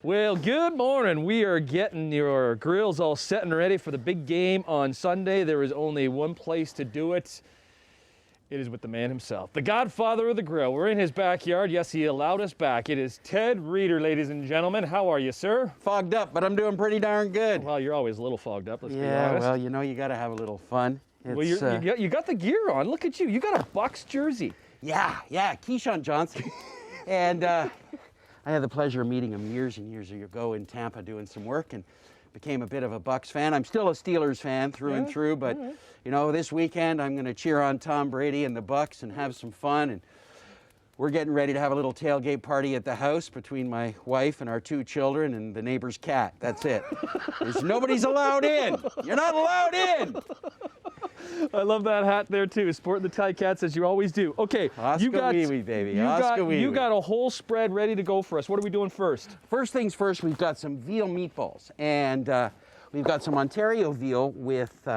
Well, good morning. We are getting your grills all set and ready for the big game on Sunday. There is only one place to do it. It is with the man himself, the Godfather of the grill. We're in his backyard. Yes, he allowed us back. It is Ted Reeder, ladies and gentlemen. How are you, sir? Fogged up, but I'm doing pretty darn good. Well, you're always a little fogged up, let's be Yeah, honest. well, you know, you got to have a little fun. Well, you got the gear on. Look at you. You got a Bucks jersey. Yeah, Keyshawn Johnson. And I had the pleasure of meeting him years and years ago in Tampa doing some work and became a bit of a Bucks fan. I'm still a Steelers fan through and through, but you know, this weekend I'm going to cheer on Tom Brady and the Bucks and have some fun. And we're getting ready to have a little tailgate party at the house between my wife and our 2 children and the neighbor's cat. That's it. Nobody's allowed in. You're not allowed in. I love that hat there too. Sporting the Ticats as you always do. Okay, you got baby. You got a whole spread ready to go for us. What are we doing first? First things first, we've got some veal meatballs, and we've got some Ontario veal with,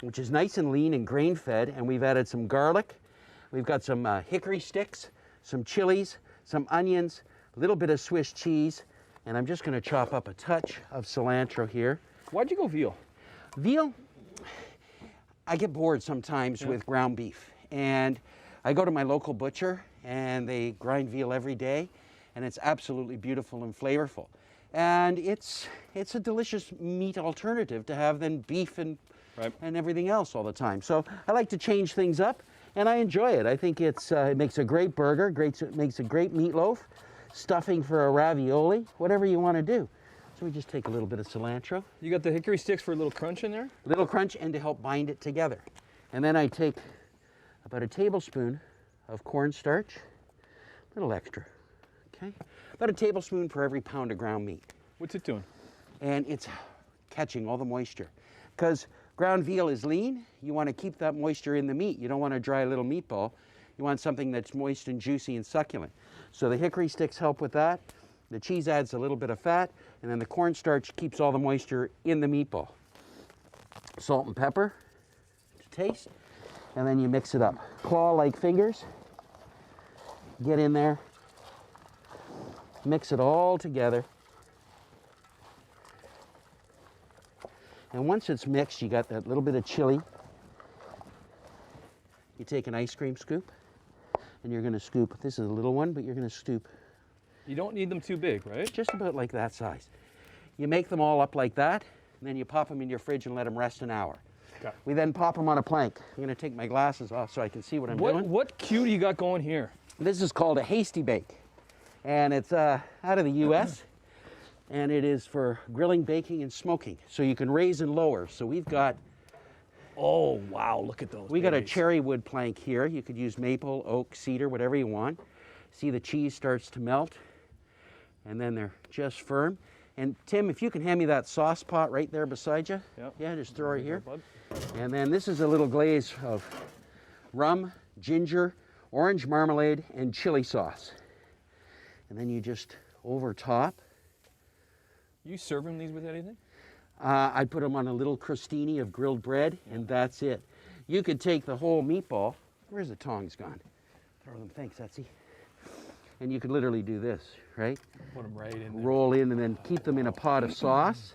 which is nice and lean and grain fed, and we've added some garlic. We've got some hickory sticks, some chilies, some onions, a little bit of Swiss cheese, and I'm just going to chop up a touch of cilantro here. Why'd you go veal? Veal, I get bored sometimes with ground beef, and I go to my local butcher and they grind veal every day, and it's absolutely beautiful and flavorful. And it's a delicious meat alternative to have than beef and everything else all the time. So I like to change things up, and I enjoy it. I think it makes a great burger, it makes a great meatloaf, stuffing for a ravioli, whatever you want to do. So we just take a little bit of cilantro. You got the hickory sticks for a little crunch in there? A little crunch, and to help bind it together. And then I take about a tablespoon of cornstarch, a little extra, okay? About a tablespoon for every pound of ground meat. What's it doing? And it's catching all the moisture. Because ground veal is lean, you want to keep that moisture in the meat. You don't want a dry little meatball. You want something that's moist and juicy and succulent. So the hickory sticks help with that. The cheese adds a little bit of fat, and then the cornstarch keeps all the moisture in the meatball. Salt and pepper to taste, and then you mix it up. Claw-like fingers, get in there, mix it all together. And once it's mixed, you got that little bit of chili. You take an ice cream scoop, and you're going to scoop. This is a little one, but you're going to scoop. You don't need them too big, right? Just about like that size. You make them all up like that, and then you pop them in your fridge and let them rest an hour. Okay. We then pop them on a plank. I'm going to take my glasses off so I can see what I'm doing. What cue do you got going here? This is called a hasty bake, and it's out of the U.S., and it is for grilling, baking, and smoking. So you can raise and lower. So we've got... Oh, wow, look at those. We got a cherry wood plank here. You could use maple, oak, cedar, whatever you want. See the cheese starts to melt, and then they're just firm. And Tim, if you can hand me that sauce pot right there beside you. Yep. Yeah, just throw it here. And then this is a little glaze of rum, ginger, orange marmalade, and chili sauce. And then you just over top. You serving these with anything? I put them on a little crostini of grilled bread, and that's it. You could take the whole meatball. Where's the tongs gone? Throw them. Thanks, Etsy. And you could literally do this, right? Put them right in there. Roll in and then keep them in a pot of sauce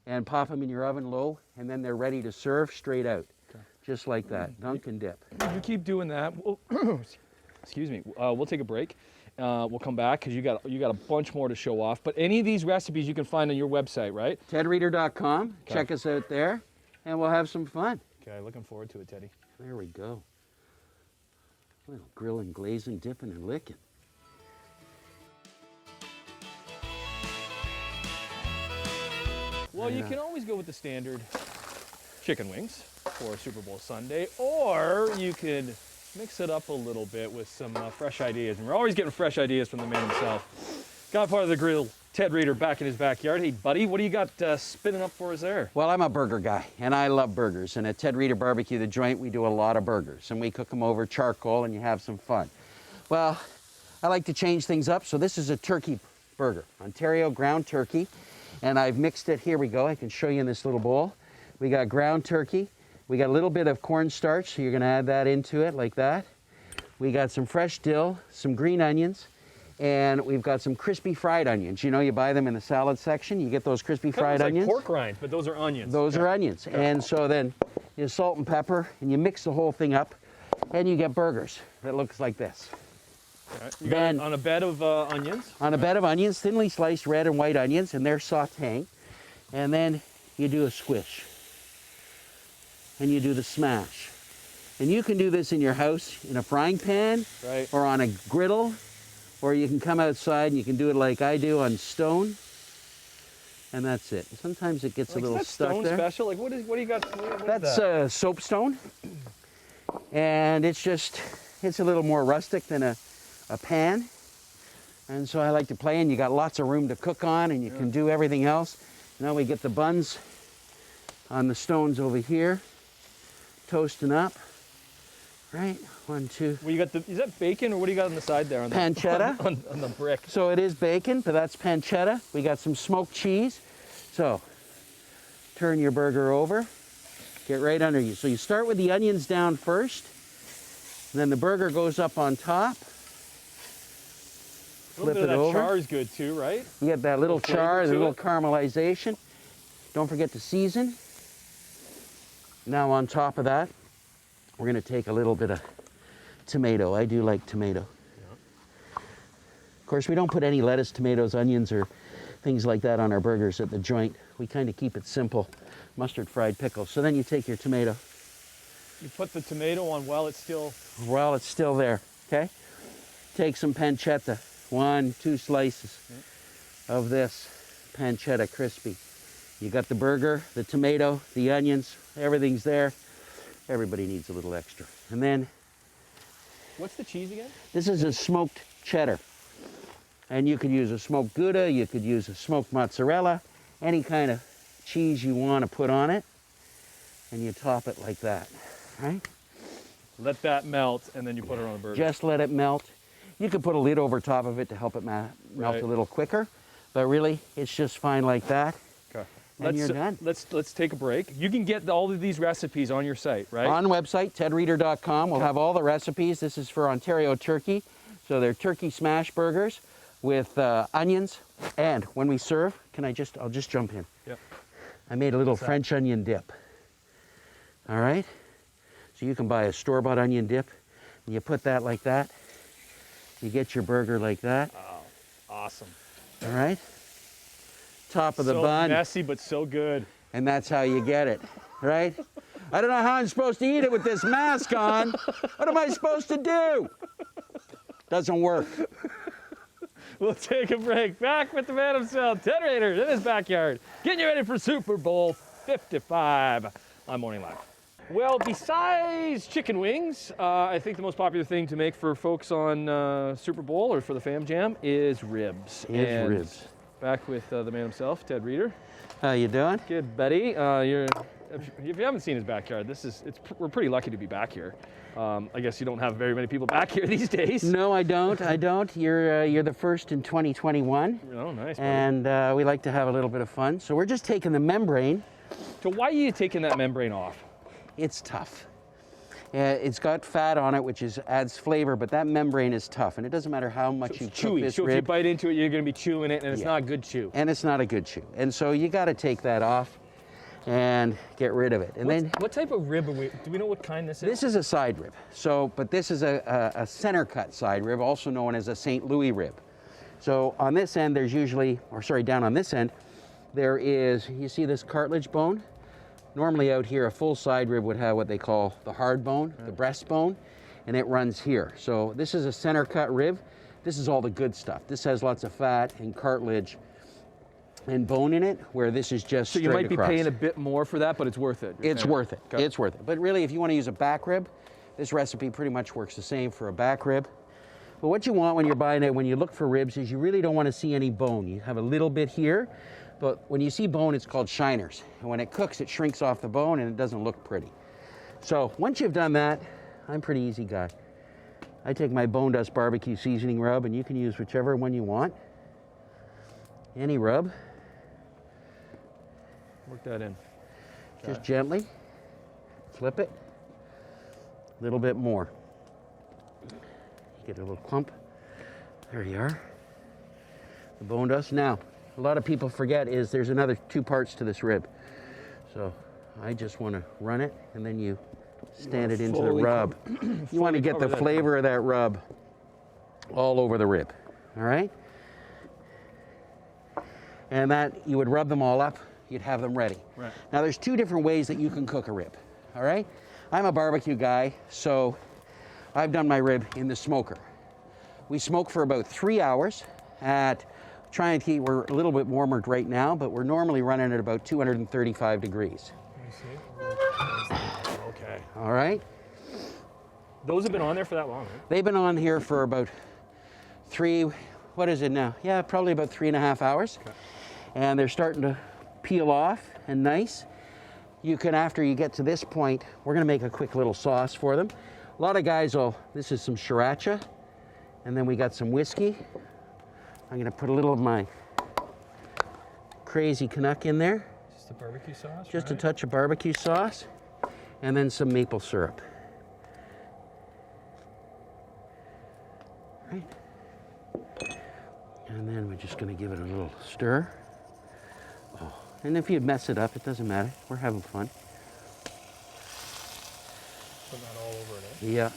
and pop them in your oven low, and then they're ready to serve straight out. Okay. Just like that. Dunk and dip. You keep doing that. Excuse me. We'll take a break. We'll come back because you got a bunch more to show off. But any of these recipes you can find on your website, right? TedReeder.com. Okay. Check us out there, and we'll have some fun. Okay, looking forward to it, Teddy. There we go. A little grilling, glazing, dipping, and licking. Well, you can always go with the standard chicken wings for Super Bowl Sunday, or you could mix it up a little bit with some fresh ideas. And we're always getting fresh ideas from the man himself. Godfather of the grill, Ted Reeder, back in his backyard. Hey, buddy, what do you got spinning up for us there? Well, I'm a burger guy, and I love burgers. And at Ted Reeder Barbecue, the joint, we do a lot of burgers. And we cook them over charcoal, and you have some fun. Well, I like to change things up, so this is a turkey burger, Ontario ground turkey. And I've mixed it. Here we go. I can show you in this little bowl. We got ground turkey. We got a little bit of cornstarch, so you're going to add that into it like that. We got some fresh dill, some green onions, And we've got some crispy fried onions. You know, you buy them in the salad section. You get those crispy fried Like onions. pork rinds, but those are onions. Those are onions. And so then you salt and pepper, and you mix the whole thing up, and you get burgers that looks like this. Right. You got it on a bed of onions. On a bed of onions, thinly sliced red and white onions, and they're sauteing. And then you do a squish. And you do the smash. And you can do this in your house in a frying pan, right, or on a griddle, or you can come outside and you can do it like I do on stone. And that's it. Sometimes it gets a little stuck stone there. Special? Like what do you got? What That's soapstone. And it's a little more rustic than a pan. And so I like to play, and you got lots of room to cook on, and you can do everything else. Now we get the buns on the stones over here, toasting up. Right, 1, 2. Well, you got is that bacon, or what do you got on the side there? On Pancetta. On the brick. So it is bacon, but that's pancetta. We got some smoked cheese. So turn your burger over, get right under you. So you start with the onions down first, and then the burger goes up on top. Flip it over. Char is good too, right? You get that little char, the little caramelization. Don't forget to season. Now on top of that, we're going to take a little bit of tomato. I do like tomato. Yeah. Of course, we don't put any lettuce, tomatoes, onions, or things like that on our burgers at the joint. We kind of keep it simple. Mustard, fried pickle. So then you take your tomato. You put the tomato on while it's still... While it's still there, okay? Take some pancetta. 1, 2 slices of this pancetta crispy. You got the burger, the tomato, the onions, everything's there. Everybody needs a little extra. And then... What's the cheese again? This is a smoked cheddar. And you could use a smoked Gouda, you could use a smoked mozzarella, any kind of cheese you want to put on it. And you top it like that, right? Let that melt, and then you put it on the burger. Just let it melt. You could put a lid over top of it to help it melt a little quicker. But really, it's just fine like that. Okay. And you're done. Let's take a break. You can get all of these recipes on your site, right? On the website, tedreader.com. We'll have all the recipes. This is for Ontario turkey. So they're turkey smash burgers with onions. And when we serve, I'll just jump in. Yep. I made a little French onion dip. All right? So you can buy a store-bought onion dip, and you put that like that. You get your burger like that. Oh, awesome. All right? Top of the so bun. Messy, but so good. And that's how you get it, right? I don't know how I'm supposed to eat it with this mask on. What am I supposed to do? Doesn't work. We'll take a break. Back with the man himself, Ted Rader, in his backyard, getting you ready for Super Bowl 55 on Morning Live. Well, besides chicken wings, I think the most popular thing to make for folks on Super Bowl or for the Fam Jam is ribs. Ribs. Back with the man himself, Ted Reader. How you doing? Good, buddy. If you haven't seen his backyard, we're pretty lucky to be back here. I guess you don't have very many people back here these days. No, I don't. You're the first in 2021. Oh, nice. Buddy. And we like to have a little bit of fun. So we're just taking the membrane. So why are you taking that membrane off? It's tough. It's got fat on it, which adds flavor, but that membrane is tough, and it doesn't matter how much you cook this so rib. if you bite into it, you're going to be chewing it, and it's not a good chew. And it's not a good chew. And so you got to take that off and get rid of it. And what type of rib do we know what kind this is? This is a side rib. But this is a center cut side rib, also known as a St. Louis rib. So on this end, down on this end, there is, you see this cartilage bone? Normally out here, a full side rib would have what they call the hard bone, the breastbone, and it runs here. So this is a center cut rib. This is all the good stuff. This has lots of fat and cartilage and bone in it, where this is just straight across. So you might be paying a bit more for that, but it's worth it. It's worth it. Okay. It's worth it. But really, if you want to use a back rib, this recipe pretty much works the same for a back rib. But what you want when you're buying it, when you look for ribs, is you really don't want to see any bone. You have a little bit here, but when you see bone, it's called shiners. And when it cooks, it shrinks off the bone and it doesn't look pretty. So once you've done that, I'm a pretty easy guy. I take my Bone Dust barbecue seasoning rub, and you can use whichever one you want. Any rub. Work that in. Just gently flip it. A little bit more. You get a little clump. There you are. the bone dust. Now, a lot of people forget is there's another 2 parts to this rib. So I just want to run it, and then you stand it into the rub. You want to get the flavor of that rub all over the rib, all right? And that, you would rub them all up, you'd have them ready. Right. Now there's 2 different ways that you can cook a rib, all right? I'm a barbecue guy, so I've done my rib in the smoker. We smoke for about 3 hours at, trying to keep, we're a little bit warmer right now, but we're normally running at about 235 degrees. Let me see. Okay. All right? Those have been on there for that long, right? They've been on here for about 3, what is it now? Yeah, probably about 3.5 hours. Okay. And they're starting to peel off and nice. You can, after you get to this point, we're gonna make a quick little sauce for them. A lot of guys will, this is some sriracha, and then we got some whiskey. I'm gonna put a little of my crazy Canuck in there. Just a barbecue sauce, Just right? a touch of barbecue sauce, and then some maple syrup. Right. And then we're just gonna give it a little stir. Oh. And if you mess it up, it doesn't matter. We're having fun. Put that all over it, Yeah.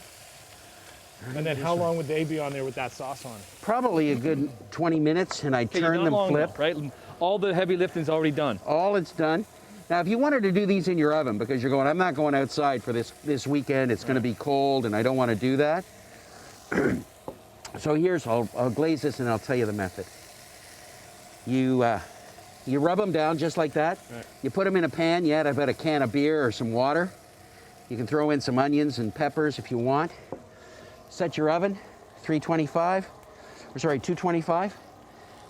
And then how long would they be on there with that sauce on? Probably a good 20 minutes, and I Okay, turn not them, long flip. though, right? All the heavy lifting's already done. All it's done. Now, if you wanted to do these in your oven, because you're going, I'm not going outside for this weekend, it's going to be cold, and I don't want to do that. So here's, I'll glaze this, and I'll tell you the method. You rub them down just like that. Right. You put them in a pan. You add about a can of beer or some water. You can throw in some onions and peppers if you want. Set your oven, 225,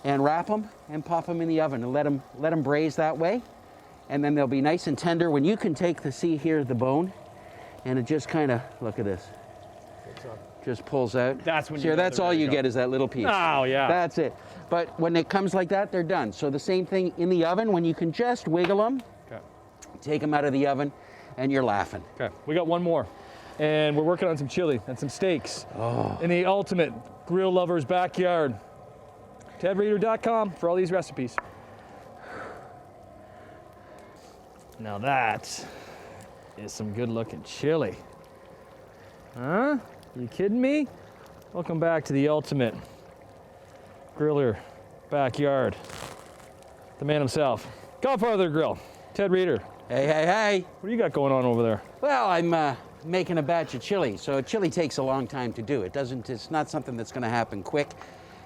and wrap them and pop them in the oven and let them braise that way. And then they'll be nice and tender. When you can take see here, the bone, and it just kind of, look at this. Just pulls out. That's when you Here, know that's they're all ready you to go. get is that little piece. Oh, yeah. That's it. But when it comes like that, they're done. So the same thing in the oven, when you can just wiggle them, Okay. take them out of the oven, and you're laughing. Okay, we got one more. And we're working on some chili and some steaks in the ultimate grill lover's backyard. TedReader.com for all these recipes. Now that is some good looking chili. Huh? You kidding me? Welcome back to the ultimate griller backyard. The man himself, Godfather Grill, Ted Reader. Hey, hey, hey. What do you got going on over there? Well, I'm making a batch of chili. So chili takes a long time to do. It's not something that's going to happen quick.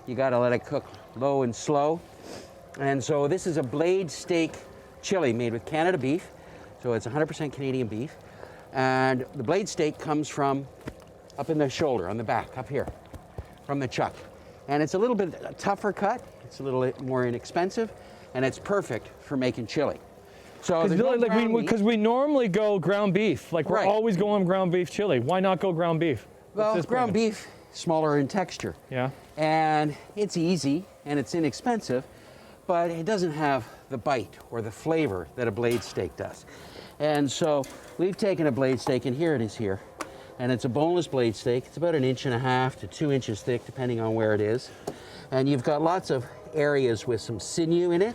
You got to let it cook low and slow. And so this is a blade steak chili made with Canada beef. So it's 100% Canadian beef. And the blade steak comes from up in the shoulder, on the back, up here, from the chuck. And it's a little bit tougher cut. It's a little bit more inexpensive, and it's perfect for making chili. So Because we normally go ground beef. Like we're Right. always going ground beef chili. Why not go ground beef? What's Well, this ground bringing? beef, smaller in texture. Yeah. And it's easy and it's inexpensive, but it doesn't have the bite or the flavor that a blade steak does. And so we've taken a blade steak, and here it is here. And it's a boneless blade steak. It's about 1.5 to 2 inches thick, depending on where it is. And you've got lots of areas with some sinew in it.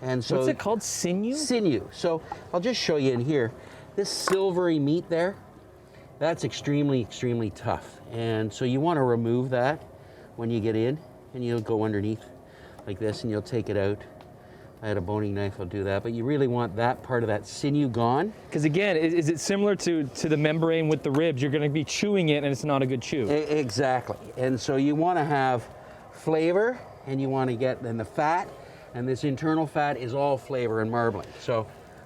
And so What's it called? Sinew? Sinew. So I'll just show you in here. This silvery meat there, that's extremely, extremely tough. And so you want to remove that when you get in, and you'll go underneath like this, and you'll take it out. I had a boning knife, I'll do that. But you really want that part of that sinew gone. Because again, is it similar to the membrane with the ribs? You're going to be chewing it, and it's not a good chew. Exactly. And so you want to have flavor, and you want to get in the fat, and this internal fat is all flavor and marbling. So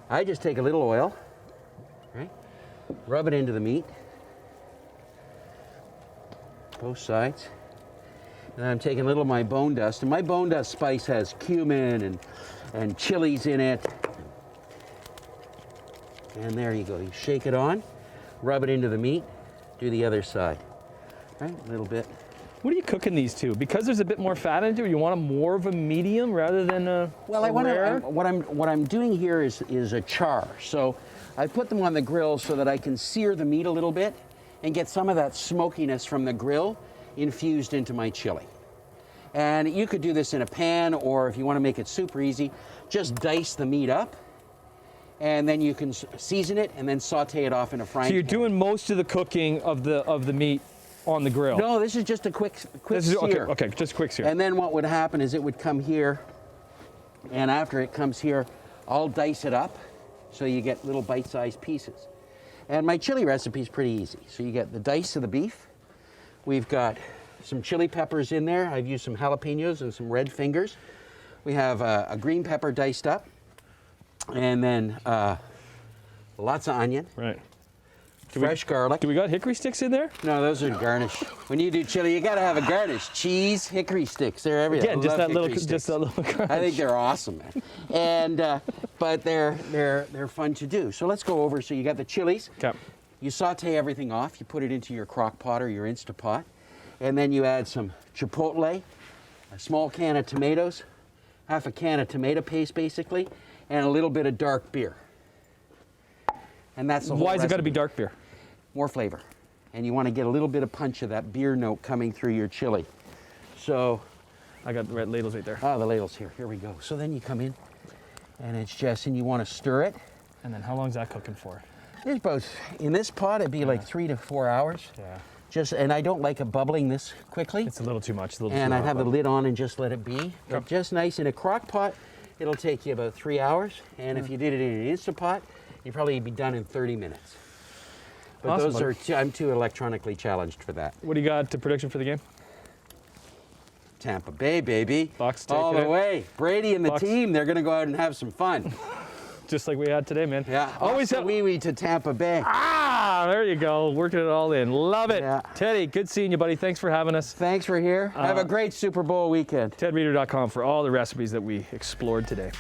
I just take a little oil, right? Rub it into the meat, both sides. And I'm taking a little of my bone dust, and my bone dust spice has cumin and chilies in it. And there you go. You shake it on, rub it into the meat, do the other side. Right, a little bit. What are you cooking these to? Because there's a bit more fat into it, you want more of a medium rather than a Well, rare? what I'm doing here is a char. So I put them on the grill so that I can sear the meat a little bit and get some of that smokiness from the grill infused into my chili. And you could do this in a pan, or if you want to make it super easy, just dice the meat up. And then you can season it and then saute it off in a frying pan. So you're doing most of the cooking of the meat on the grill? No, this is just a quick This is, sear. okay, just quick sear. And then what would happen is it would come here, and after it comes here, I'll dice it up so you get little bite-sized pieces. And my chili recipe is pretty easy. So you get the dice of the beef. We've got some chili peppers in there. I've used some jalapenos and some red fingers. We have a green pepper diced up, and then lots of onion. Right. Fresh garlic. Do we got hickory sticks in there? No, those are garnish. When you do chili, you gotta have a garnish. Cheese, hickory sticks, they're everything. Yeah, just that little garnish. I think they're awesome, man. And but they're fun to do. So let's go over. So you got the chilies. Okay. You saute everything off. You put it into your crock pot or your Instapot, and then you add some chipotle, a small can of tomatoes, half a can of tomato paste, basically, and a little bit of dark beer. And that's the whole Why has it got to recipe. be dark beer? More flavor. And you want to get a little bit of punch of that beer note coming through your chili. So, I got the red ladles right there. the ladle's here. Here we go. So then you come in, and it's just, and you want to stir it. And then how long is that cooking for? It's about, in this pot, it'd be like 3 to 4 hours. Yeah. Just, and I don't like it bubbling this quickly. It's a little too much. And I'd have the lid on and just let it be. But Okay. just nice. In a crock pot, it'll take you about 3 hours. And if you did it in an Instapot, you'd probably be done in 30 minutes. But Awesome, those are, I'm too electronically challenged for that. What do you got to prediction for the game? Tampa Bay, baby. Bucks all taking the it. way. Brady and the Bucks. team, they're going to go out and have some fun. Just like we had today, man. Yeah. Always have. wee to Tampa Bay. Ah, there you go. Working it all in. Love it. Yeah. Teddy, good seeing you, buddy. Thanks for having us. Thanks for here. Have a great Super Bowl weekend. TedReader.com for all the recipes that we explored today.